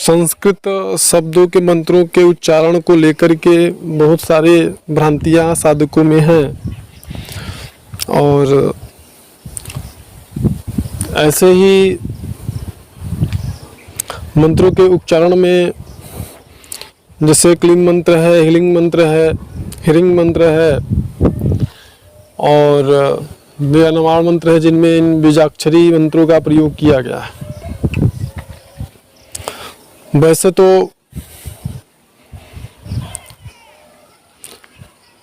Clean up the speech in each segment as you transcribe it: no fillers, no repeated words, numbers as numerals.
संस्कृत शब्दों के मंत्रों के उच्चारण को लेकर के बहुत सारे भ्रांतियां साधकों में हैं और ऐसे ही मंत्रों के उच्चारण में जैसे क्लीम मंत्र है, हीलिंग मंत्र है, हिरिंग मंत्र है और व्यानवाण मंत्र है, जिनमें इन बीजाक्षरी मंत्रों का प्रयोग किया गया है। वैसे तो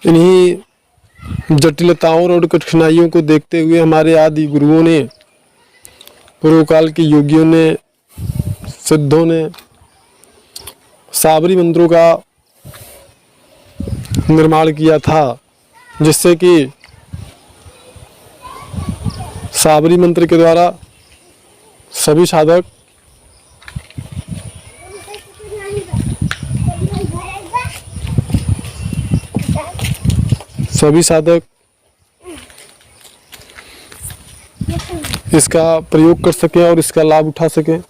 इन्हीं जटिलताओं और कठिनाइयों को देखते हुए हमारे आदि गुरुओं ने, पूर्व काल के योगियों ने, सिद्धों ने साबरी मंत्रों का निर्माण किया था, जिससे कि साबरी मंत्र के द्वारा सभी साधक इसका प्रयोग कर सकें और इसका लाभ उठा सकें।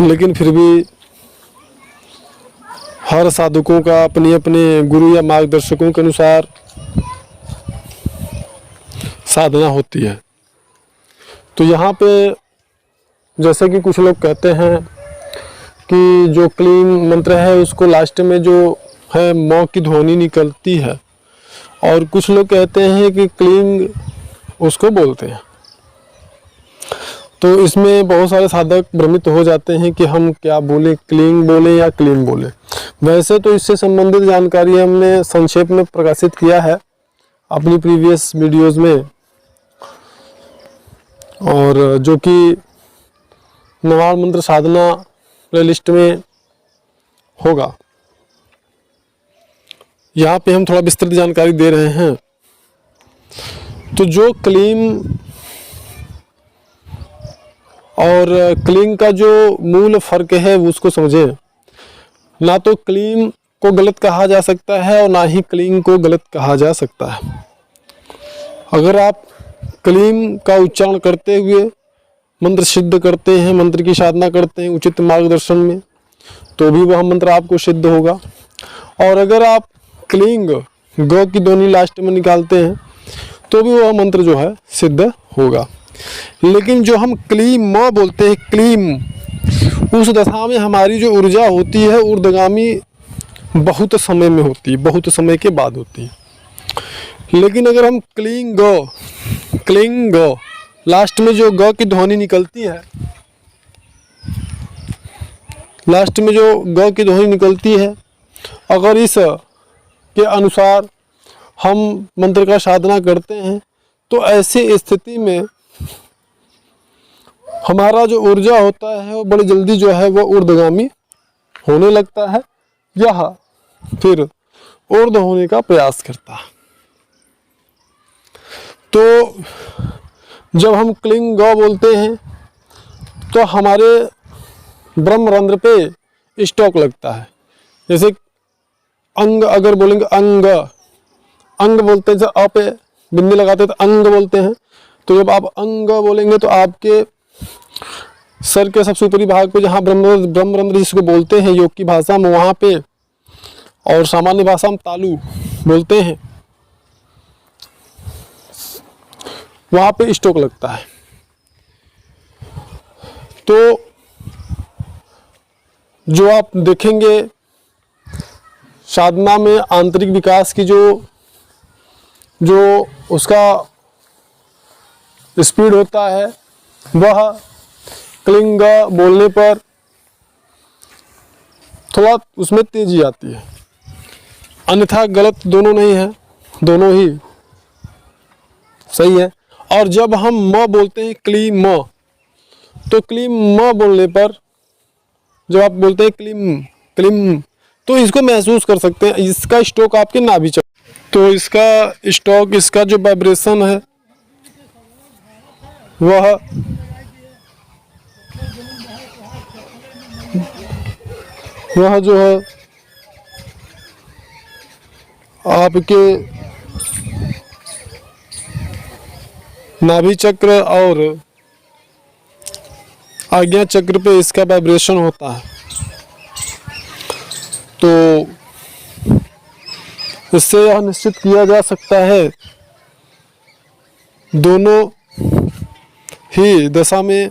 लेकिन फिर भी हर साधकों का अपने अपने गुरु या मार्गदर्शकों के अनुसार साधना होती है। तो यहाँ पे जैसे कि कुछ लोग कहते हैं कि जो क्लीम मंत्र है उसको लास्ट में जो है मौ की ध्वनि निकलती है, और कुछ लोग कहते हैं कि क्लींग उसको बोलते हैं। तो इसमें बहुत सारे साधक भ्रमित हो जाते हैं कि हम क्या बोले, क्लींग बोले या क्लीम बोले। वैसे तो इससे संबंधित जानकारी हमने संक्षेप में प्रकाशित किया है अपनी प्रीवियस वीडियोस में, और जो कि नवाण मंत्र साधना प्लेलिस्ट में होगा। यहाँ पे हम थोड़ा विस्तृत जानकारी दे रहे हैं। तो जो क्लीम और क्लींग का जो मूल फर्क है वो उसको समझें। ना तो क्लीम को गलत कहा जा सकता है और ना ही क्लींग को गलत कहा जा सकता है। अगर आप क्लीम का उच्चारण करते हुए मंत्र सिद्ध करते हैं, मंत्र की साधना करते हैं उचित मार्गदर्शन में, तो भी वह मंत्र आपको सिद्ध होगा। और अगर आप क्लींग ग की ध्वनि लास्ट में निकालते हैं तो भी वह मंत्र जो है सिद्ध होगा। लेकिन जो हम क्लीम म बोलते हैं, क्लीम, उस दशा में हमारी जो ऊर्जा होती है ऊर्ध्वगामी बहुत समय में होती है, बहुत समय के बाद होती है। लेकिन अगर हम क्लींग ग लास्ट में जो ग की ध्वनि निकलती है, लास्ट में जो ग की ध्वनि निकलती है, अगर इस के अनुसार हम मंत्र का साधना करते हैं तो ऐसी स्थिति में हमारा जो ऊर्जा होता है वो बड़ी जल्दी जो है वो ऊर्ध्वगामी होने लगता है या फिर ऊर्ध्व होने का प्रयास करता है। तो जब हम क्लींग ग बोलते हैं तो हमारे ब्रह्मरंध्र पे स्टॉक लगता है। जैसे अंग अगर बोलेंगे, अंग बोलते हैं, जैसे अ पे बिंदी लगाते हैं तो अंग बोलते हैं। तो जब आप अंग बोलेंगे तो आपके सर के सबसे ऊपरी भाग पे जहाँ ब्रह्मरंध्र जिसको बोलते हैं योग की भाषा में, वहाँ पे, और सामान्य भाषा में तालु बोलते हैं, वहाँ पे स्टॉक लगता है। तो जो आप देखेंगे साधना में आंतरिक विकास की जो उसका स्पीड होता है वह क्लींग बोलने पर थोड़ा उसमें तेजी आती है। अन्यथा गलत दोनों नहीं है, दोनों ही सही है। और जब हम म बोलते हैं क्लीम म, तो क्लीम म बोलने पर जब आप बोलते हैं क्लीम तो इसको महसूस कर सकते हैं, इसका स्टॉक आपके नाभि चक्र, तो इसका स्टॉक, इसका जो वाइब्रेशन है वह जो है आपके नाभि चक्र और आज्ञा चक्र पे इसका वाइब्रेशन होता है। तो इससे यह निश्चित किया जा सकता है दोनों ही दशा में,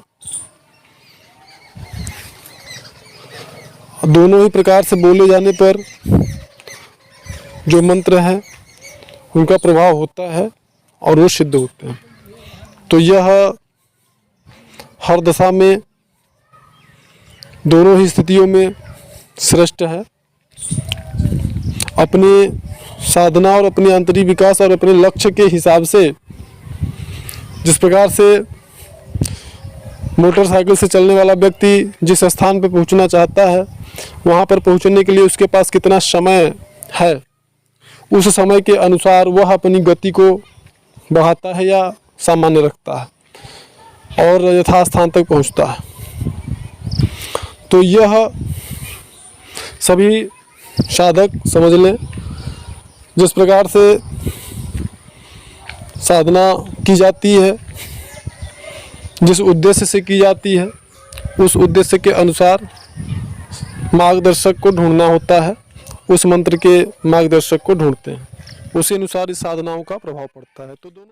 दोनों ही प्रकार से बोले जाने पर जो मंत्र हैं उनका प्रभाव होता है और वो सिद्ध होते हैं। तो यह हर दशा में, दोनों ही स्थितियों में श्रेष्ठ है। अपनी साधना और अपने आंतरिक विकास और अपने लक्ष्य के हिसाब से, जिस प्रकार से मोटरसाइकिल से चलने वाला व्यक्ति जिस स्थान पर पहुंचना चाहता है, वहां पर पहुंचने के लिए उसके पास कितना समय है, उस समय के अनुसार वह अपनी गति को बढ़ाता है या सामान्य रखता है और यथास्थान तक पहुंचता है। तो यह सभी साधक समझ लें, जिस प्रकार से साधना की जाती है, जिस उद्देश्य से की जाती है, उस उद्देश्य के अनुसार मार्गदर्शक को ढूंढना होता है। उस मंत्र के मार्गदर्शक को ढूंढते हैं, उसी अनुसार इस साधनाओं का प्रभाव पड़ता है। तो दोनों